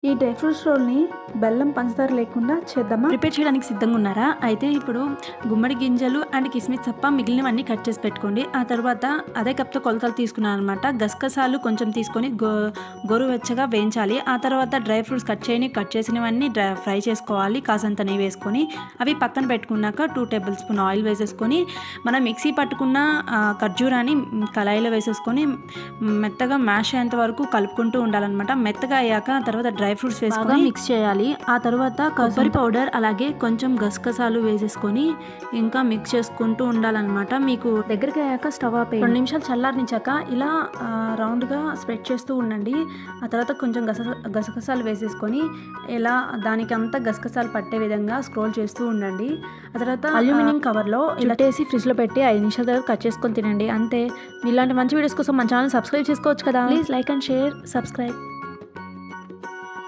ఈ dry fruits రోల్‌ని బెల్లం, పంచదార లేకుండా చేద్దామా? ప్రిపేర్ చేయడానికి సిద్ధంగా ఉన్నారా? అయితే ఇప్పుడు గుమ్మడి గింజలు అండ్ కిస్మిస్ తప్ప మిగిలినవన్నీ కట్ చేసి పెట్టుకోండి. ఆ తర్వాత అదే కప్‌తో కొలతలు తీసుకున్నాననమాట. గసగసాలు కొంచెం తీసుకొని గోరువెచ్చగా వేయించాలి. ఆ తర్వాత డ్రై ఫ్రూట్స్ కట్ చేసినవన్నీ ఫ్రై చేసుకోవాలి. కాసంత నెయ్యి వేసుకొని అవి పక్కన పెట్టుకున్నాక 2 టేబుల్ స్పూన్ ఆయిల్ వేసేసుకొని మనం మిక్సీ పట్టుకున్న ఖర్జూరాన్ని కళాయిలో వేసేసుకొని మెత్తగా మ్యాష్ అయ్యేంత వరకు కలుపుకుంటూ ఉండాలనమాట. మెత్తగా అయ్యాక ఆ తర్వాత డ్రై ఫ్రూట్స్ వేసుకొని మిక్స్ చేయాలి. ఆ తర్వాత కొబ్బరి పౌడర్ అలాగే కొంచెం గసగసాలు వేసేసుకొని ఇంకా మిక్స్ చేసుకుంటూ ఉండాలన్నమాట. మీకు దగ్గరికి అయ్యాక స్టవ్ ఆపేయండి. 2 నిమిషాలు చల్లారనిచ్చాక ఇలా రౌండ్గా స్ప్రెడ్ చేస్తూ ఉండండి. ఆ తర్వాత కొంచెం గసగసాలు వేసేసుకొని ఇలా దానికంతా గసగసాలు పట్టే విధంగా స్క్రోల్ చేస్తూ ఉండండి. ఆ తర్వాత అల్యూమినియం కవర్లో చుట్టేసి ఫ్రిడ్జ్లో పెట్టి 5 నిమిషాల తర్వాత కట్ చేసుకొని తినండి. అంతే. ఇలాంటి మంచి వీడియోస్ కోసం మన ఛానల్ సబ్స్క్రైబ్ చేసుకోవచ్చు కదా. Please like and share, subscribe.